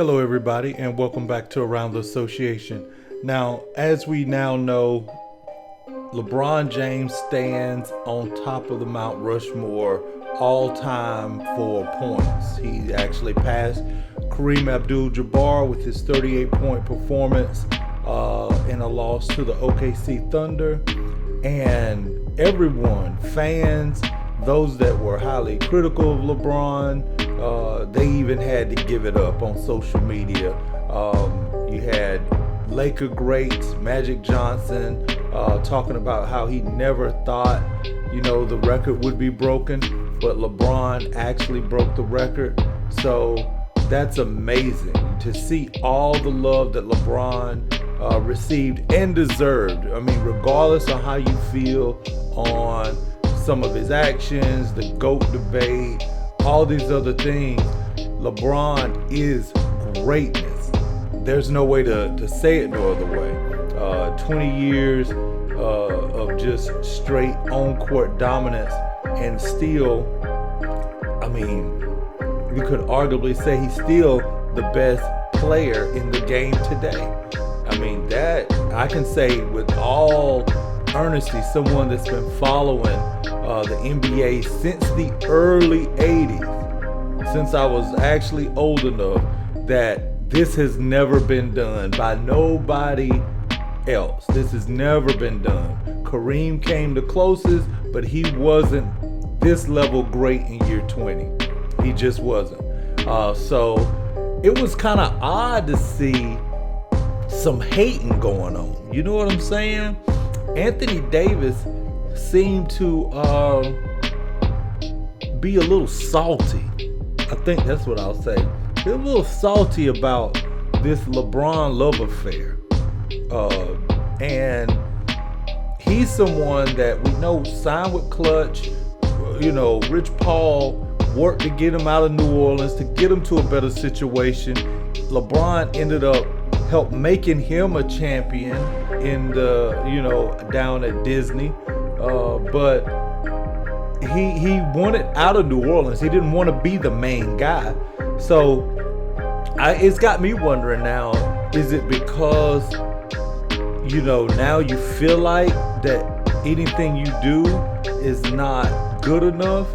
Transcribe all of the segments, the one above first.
Hello everybody and welcome back to Around the Association. Now, as we now know, LeBron James stands on top of the Mount Rushmore all time for points. He actually passed Kareem Abdul-Jabbar with his 38-point performance in a loss to the OKC Thunder. And everyone, fans, those that were highly critical of LeBron, they even had to give it up on social media. You had Laker greats, Magic Johnson, talking about how he never thought, the record would be broken, but LeBron actually broke the record. So that's amazing to see all the love that LeBron received and deserved. I mean, regardless of how you feel on some of his actions, the GOAT debate, all these other things, LeBron is greatness. There's no way to say it no other way. 20 years of just straight on-court dominance, and still, I mean, you could arguably say he's still the best player in the game today. I mean, that I can say with all earnesty, someone that's been following the NBA since the early 80s, since I was actually old enough, that this has never been done by nobody else. This has never been done. Kareem came the closest, but he wasn't this level great in year 20. He just wasn't. So it was kind of odd to see some hating going on. You know what I'm saying? Anthony Davis seemed to be a little salty. I think that's what I'll say. He's a little salty about this LeBron love affair. And he's someone that we know signed with Clutch. Rich Paul worked to get him out of New Orleans, to get him to a better situation. LeBron ended up helped making him a champion in the, down at Disney. But he wanted out of New Orleans. He didn't want to be the main guy. So it's got me wondering now, is it because, now you feel like that anything you do is not good enough?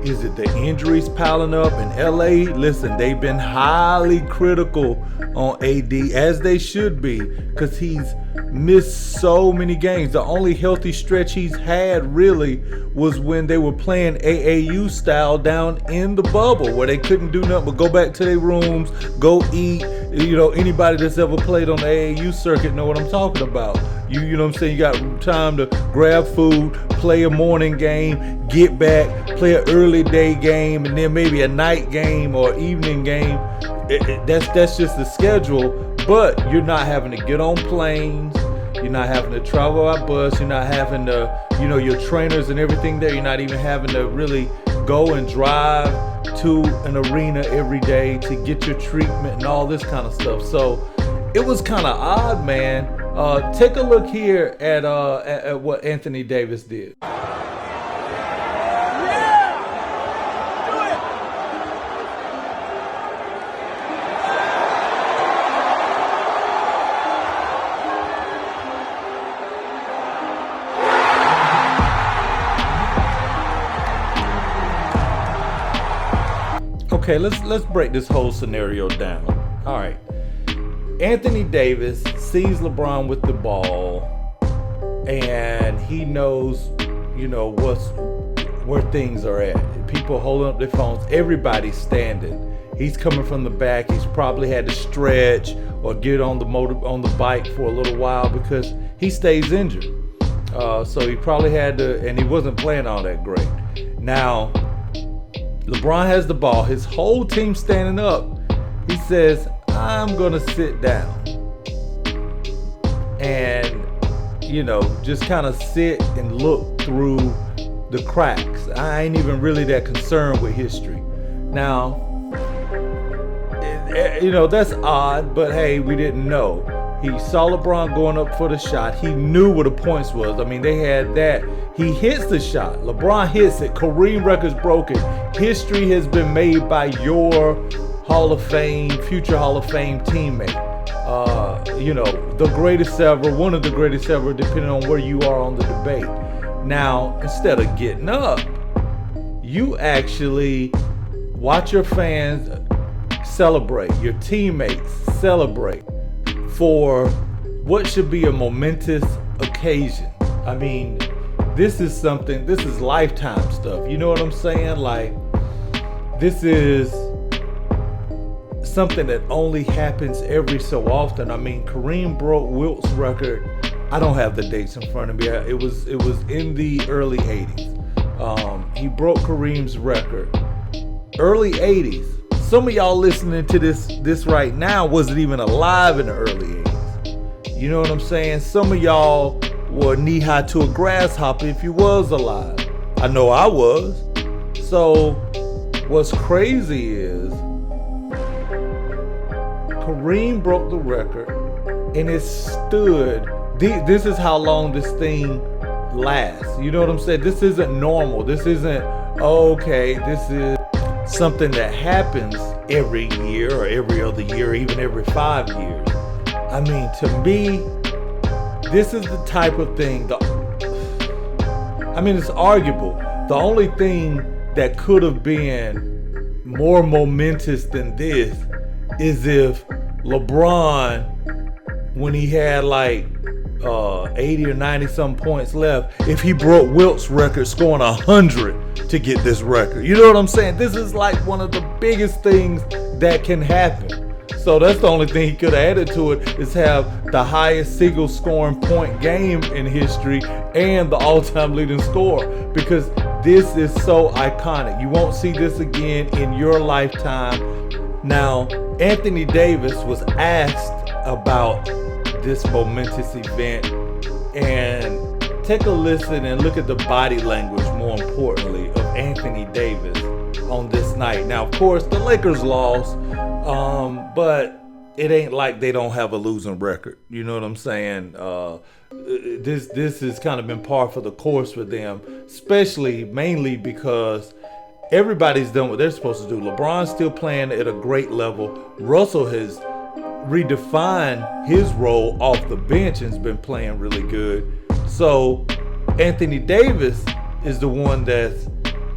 Is it the injuries piling up in LA? Listen, they've been highly critical on AD, as they should be, because he's missed so many games. The only healthy stretch he's had really was when they were playing AAU style down in the bubble, where they couldn't do nothing but go back to their rooms, go eat. Anybody that's ever played on the AAU circuit know what I'm talking about. You know what I'm saying? You got time to grab food, play a morning game, get back, play an early day game, and then maybe a night game or evening game. That's just the schedule. But you're not having to get on planes. You're not having to travel by bus. You're not having to, your trainers and everything there. You're not even having to really go and drive to an arena every day to get your treatment and all this kind of stuff. So it was kind of odd, man. Take a look here at what Anthony Davis did. Okay, let's break this whole scenario down. All right. Anthony Davis sees LeBron with the ball, and he knows, where things are at. People holding up their phones. Everybody's standing. He's coming from the back. He's probably had to stretch or get on the bike for a little while because he stays injured. So he probably had to, and he wasn't playing all that great. Now, LeBron has the ball. His whole team's standing up. He says, I'm going to sit down and, just kind of sit and look through the cracks. I ain't even really that concerned with history. Now, that's odd, but hey, we didn't know. He saw LeBron going up for the shot. He knew where the points was. I mean, they had that. He hits the shot. LeBron hits it. Kareem record's broken. History has been made by your Hall of Fame, future Hall of Fame teammate. The greatest ever, one of the greatest ever, depending on where you are on the debate. Now, instead of getting up, you actually watch your fans celebrate, your teammates celebrate for what should be a momentous occasion. I mean, this is lifetime stuff. You know what I'm saying? Like, this is something that only happens every so often. I mean, Kareem broke Wilt's record. I don't have the dates in front of me. It was in the early 80s. He broke Kareem's record. Early 80s. Some of y'all listening to this right now wasn't even alive in the early 80s. You know what I'm saying? Some of y'all were knee high to a grasshopper if you was alive. I know I was. So what's crazy is Kareem broke the record, and it stood. This is how long this thing lasts. You know what I'm saying? This isn't normal. This isn't, okay, this is something that happens every year or every other year, or even every 5 years. I mean, to me, this is the type of thing, it's arguable. The only thing that could have been more momentous than this is if LeBron, when he had like 80 or 90 some points left, if he broke Wilt's record scoring 100 to get this record. You know what I'm saying? This is like one of the biggest things that can happen. So that's the only thing he could have added to it, is have the highest single scoring point game in history and the all-time leading scorer, because this is so iconic. You won't see this again in your lifetime. Now, Anthony Davis was asked about this momentous event, and take a listen and look at the body language, more importantly, of Anthony Davis on this night. Now, of course, the Lakers lost, but it ain't like they don't have a losing record. You know what I'm saying? This has kind of been par for the course for them, mainly because everybody's done what they're supposed to do. LeBron's still playing at a great level. Russell has redefined his role off the bench and has been playing really good. So Anthony Davis is the one that's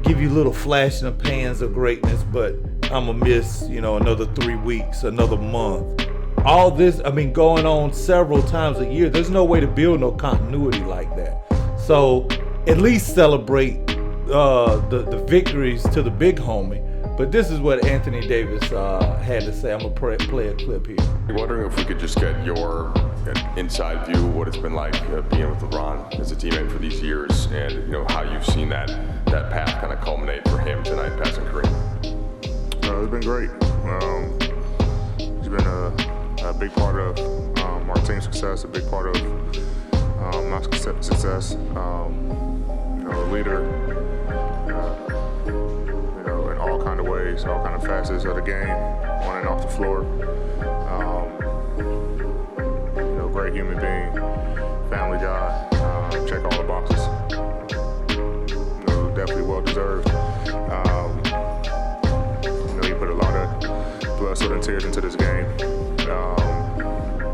give you little flash in the pans of greatness, but I'm gonna miss, another 3 weeks, another month. All this, going on several times a year. There's no way to build no continuity like that. So at least celebrate the victories to the big homie. But this is what Anthony Davis had to say. I'm going to play a clip here. I'm wondering if we could just get your inside view of what it's been like being with LeBron as a teammate for these years, and how you've seen that path kind of culminate for him tonight, passing Kareem. It's been great. He's been a big part of our team's success, a big part of my success. A leader, in all kind of ways, all kind of facets of the game, on and off the floor. Great human being, family guy, check all the boxes. Definitely well deserved. He put a lot of blood, sweat, and tears into this game.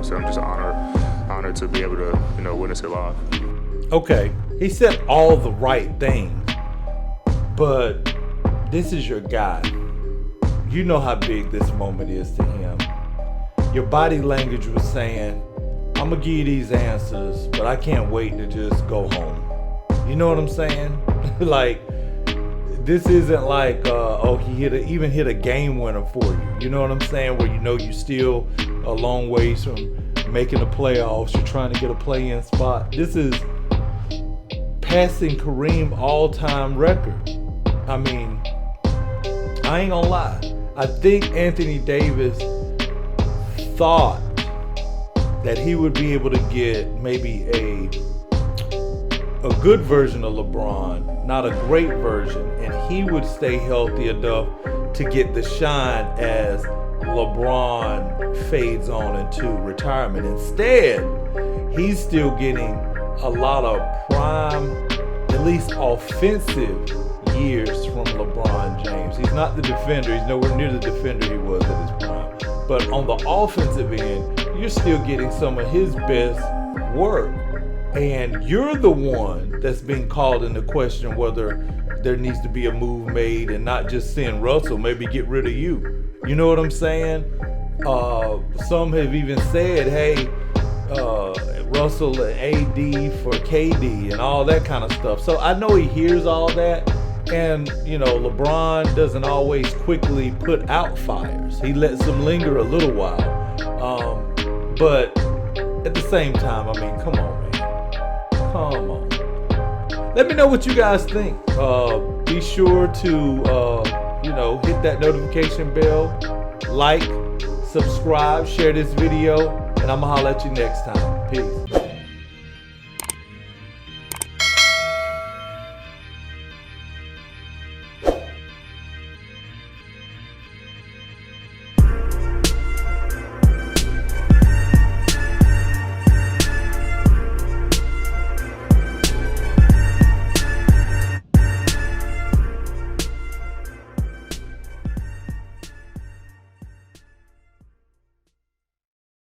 So I'm just honored to be able to, witness it live. Okay, he said all the right things, but this is your guy. You know how big this moment is to him. Your body language was saying, I'm going to give you these answers, but I can't wait to just go home. You know what I'm saying? Like, this isn't like, he even hit a game winner for you. You know what I'm saying? Where you still a long ways from making the playoffs. You're trying to get a play-in spot. This is passing Kareem all-time record. I ain't gonna lie. I think Anthony Davis thought that he would be able to get maybe a good version of LeBron, not a great version, and he would stay healthy enough to get the shine as LeBron fades on into retirement. Instead, he's still getting a lot of prime, at least offensive years from LeBron James. He's not the defender. He's nowhere near the defender he was at his prime. But on the offensive end, you're still getting some of his best work. And you're the one that's being called into question whether there needs to be a move made and not just send Russell, maybe get rid of you. You know what I'm saying? Some have even said, hey, Russell and AD for KD and all that kind of stuff. So I know he hears all that. And, you know, LeBron doesn't always quickly put out fires. He lets them linger a little while. But at the same time, I mean, come on, man. Come on. Let me know what you guys think. Be sure to, hit that notification bell, like, subscribe, share this video, and I'm going to holler at you next time. Peace.